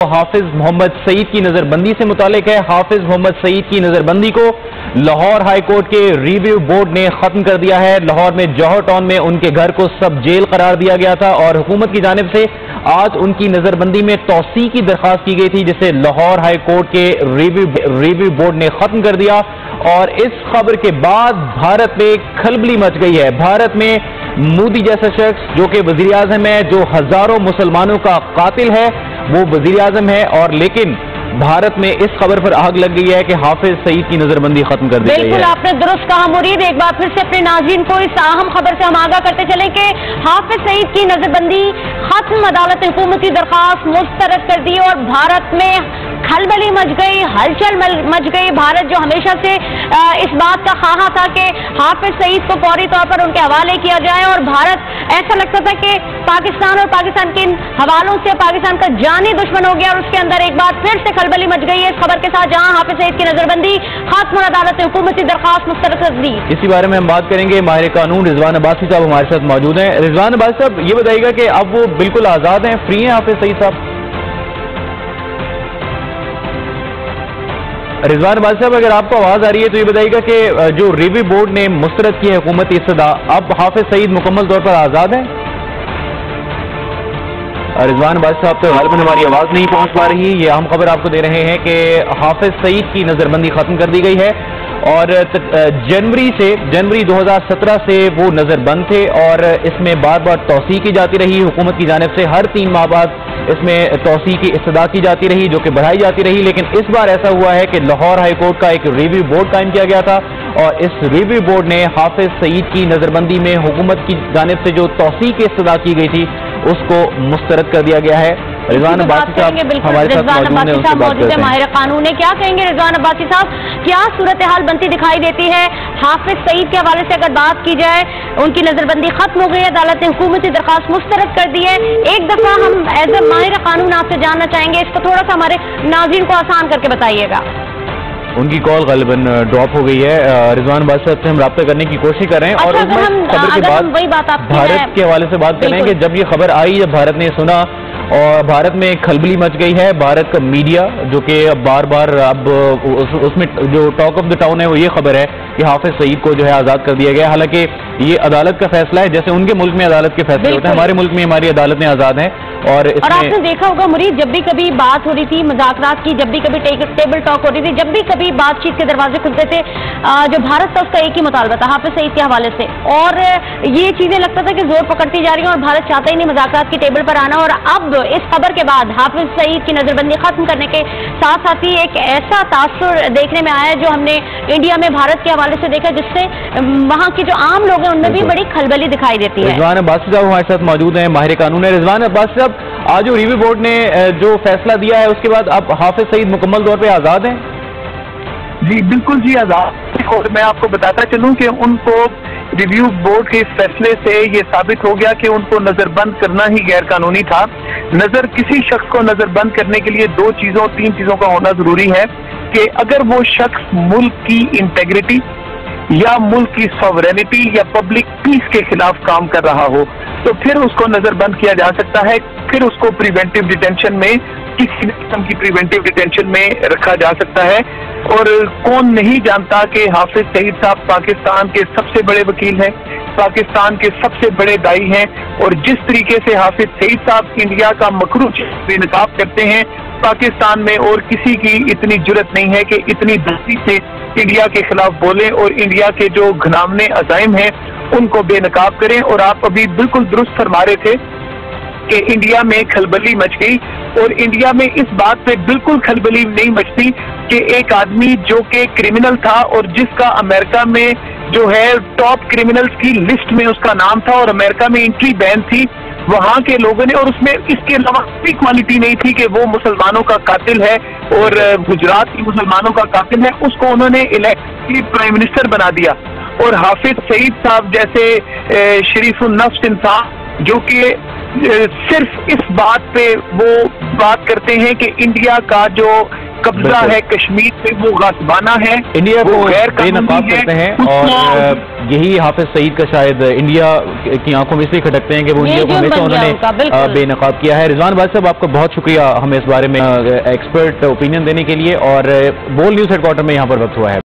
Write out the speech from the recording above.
हाफिज मोहम्मद सईद की नजरबंदी से मुतालिक है। हाफिज मोहम्मद सईद की नजरबंदी को लाहौर हाई कोर्ट के रिव्यू बोर्ड ने खत्म कर दिया है। लाहौर में जौहर टाउन में उनके घर को सब जेल करार दिया गया था और हुकूमत की जानिब से आज उनकी नजरबंदी में तौसी की दरख्वास्त की गई थी, जिसे लाहौर हाई कोर्ट के रिव्यू बोर्ड ने खत्म कर दिया। और इस खबर के बाद भारत में खलबली मच गई है। भारत में मोदी जैसा शख्स जो कि वजीर आजम है, जो हजारों मुसलमानों का कातिल है, वो वजीर आजम है, और लेकिन भारत में इस खबर पर आग लग गई है कि हाफिज सईद की नजरबंदी खत्म कर दी गई है। बिल्कुल आपने दुरुस्त कहा मुरीद। एक बार फिर से अपने नाज़रीन को इस अहम खबर से हम आगाह करते चलें कि हाफिज सईद की नजरबंदी खत्म, अदालत ने हुकूमती दरख्वास्त मुस्तरद कर दी और भारत में खलबली मच गई, हलचल मच गई। भारत जो हमेशा से इस बात का ख्वाहा था कि हाफिज सईद को फौरी तौर पर उनके हवाले किया जाए, और भारत ऐसा लगता था कि पाकिस्तान और पाकिस्तान के हवालों से पाकिस्तान का जानी दुश्मन हो गया, और उसके अंदर एक बार फिर से खलबली मच गई है इस खबर के साथ, जहां हाफिज सईद की नजरबंदी खत्म और अदालत ने हुकूमती दरख्वास्त मुस्तरद कर दी। इसी बारे में हम बात करेंगे। माहिर कानून रिजवान अब्बासी साहब हमारे साथ मौजूद हैं। रिजवान अब्बासी साहब, ये बताइएगा कि अब वो बिल्कुल आजाद हैं, फ्री हैं हाफिज सईद साहब? रिजवान अब्बासी साहब, अगर आपको आवाज आ रही है तो ये बताइएगा कि जो रिव्यू बोर्ड ने मुस्तरद की है हुकूमती इस्तदा, अब हाफिज सईद मुकम्मल तौर पर आजाद है? रिजवान अब्बासी साहब तो गालिबन हमारी आवाज नहीं पहुंच पा रही। ये अहम खबर आपको दे रहे हैं कि हाफिज सईद की नजरबंदी खत्म कर दी गई है और जनवरी 2017 से वो नजरबंद थे और इसमें बार बार तौसी की जाती रही। हुकूमत की जानिब से हर 3 माह बाद इसमें तौसी की इस्तदा की जाती रही, जो कि बढ़ाई जाती रही। लेकिन इस बार ऐसा हुआ है कि लाहौर हाई कोर्ट का एक रिव्यू बोर्ड कायम किया गया था और इस रिव्यू बोर्ड ने हाफिज सईद की नजरबंदी में हुकूमत की जानिब से जो तौसी की इस्तदा की गई थी उसको मुस्तरद कर दिया गया है। रिजवान अब्बासी साहब हमारे साथ मौजूद है, माहिर कानून है। क्या कहेंगे रिजवान अब्बासी साहब, क्या सूरत हाल बनती दिखाई देती है? हाफिज सईद के हवाले से अगर बात की जाए, उनकी नजरबंदी खत्म हो गई है, अदालत ने हुकूमती दरख्वास्त मुस्तरद कर दी है। एक दफा हम एज ए माहिर कानून आपसे जानना चाहेंगे, इसको थोड़ा सा हमारे नाज़रीन को आसान करके बताइएगा। उनकी कॉल गालिबन ड्रॉप हो गई है। रिजवान अब्बासी साहब से हम राब्ता करने की कोशिश कर रहे हैं। और खबर के बाद भारत के हवाले से बात करें कि जब ये खबर आई, जब भारत ने सुना और भारत में खलबली मच गई है। भारत का मीडिया जो कि बार बार अब उसमें जो टॉक ऑफ द टाउन है वो ये खबर है कि हाफिज सईद को जो है आज़ाद कर दिया गया। हालांकि ये अदालत का फैसला है, जैसे उनके मुल्क में अदालत के फैसले होते हैं, हमारे मुल्क में हमारी अदालतें आज़ाद हैं। और आपने देखा होगा मुरीद, जब भी कभी बात हो रही थी मुज़ाकरात की, जब भी कभी टेबल टॉक हो रही थी, जब भी कभी बातचीत के दरवाजे खुलते थे, जो भारत था उसका एक ही मुतालबा था हाफिज सईद के हवाले से। और ये चीजें लगता था कि जोर पकड़ती जा रही हैं और भारत चाहता ही नहीं मुज़ाकरात की टेबल पर आना। और अब इस खबर के बाद हाफिज सईद की नजरबंदी खत्म करने के साथ साथ ही एक ऐसा तासुर देखने में आया जो हमने इंडिया में भारत के हवाले से देखा, जिससे वहाँ के जो आम लोग हैं उनमें भी बड़ी खलबली दिखाई देती है। रिजवान अब्बासी साहब हमारे साथ मौजूद हैं, माहिर कानून है। रिजवान अब्बासी साहब, आज जो रिव्यू बोर्ड ने जो फैसला दिया है उसके बाद अब हाफिज सईद मुकम्मल तौर पे आजाद हैं? जी बिल्कुल जी, आजाद। और मैं आपको बताता चलूं कि उनको रिव्यू बोर्ड के इस फैसले से ये साबित हो गया कि उनको नजरबंद करना ही गैर कानूनी था। किसी शख्स को नजरबंद करने के लिए 3 चीजों का होना जरूरी है कि अगर वो शख्स मुल्क की इंटेग्रिटी या मुल्क की सॉवरेनिटी या पब्लिक पीस के खिलाफ काम कर रहा हो तो फिर उसको नजरबंद किया जा सकता है। फिर उसको प्रिवेंटिव डिटेंशन में, किसी किस्म की प्रिवेंटिव डिटेंशन में रखा जा सकता है। और कौन नहीं जानता कि हाफिज सईद साहब पाकिस्तान के सबसे बड़े वकील हैं, पाकिस्तान के सबसे बड़े दाई हैं, और जिस तरीके से हाफिज सईद साहब इंडिया का मकरू बेनकाब करते हैं, पाकिस्तान में और किसी की इतनी जुर्रत नहीं है कि इतनी दस्ती से इंडिया के खिलाफ बोले और इंडिया के जो घनामने अज़ाइम हैं उनको बेनकाब करें। और आप अभी बिल्कुल दुरुस्त फरमा रहे थे कि इंडिया में खलबली मच गई, और इंडिया में इस बात पे बिल्कुल खलबली नहीं मचती कि एक आदमी जो कि क्रिमिनल था और जिसका अमेरिका में जो है टॉप क्रिमिनल्स की लिस्ट में उसका नाम था और अमेरिका में एंट्री बैन थी, वहां के लोगों ने, और उसमें इसके अलावा कोई क्वालिटी नहीं थी कि वो मुसलमानों का कातिल है और गुजरात की मुसलमानों का कातिल है, उसको उन्होंने इलेक्ट प्राइम मिनिस्टर बना दिया। और हाफिज सईद साहब जैसे शरीफुल नफ्स इंसान जो कि सिर्फ इस बात पे वो बात करते हैं कि इंडिया का जो कब्जा है कश्मीर पे वो गासबाना है, इंडिया को गैर बेनकाब करते हैं और यही हाफिज सईद का शायद इंडिया की आंखों में इसलिए खटकते हैं कि वो इंडिया को हमेशा उन्होंने बेनकाब किया है। रिजवान भाई साहब, आपका बहुत शुक्रिया हमें इस बारे में एक्सपर्ट ओपिनियन देने के लिए, और बोल न्यूज हेडक्वार्टर में यहाँ पर वक्त हुआ है।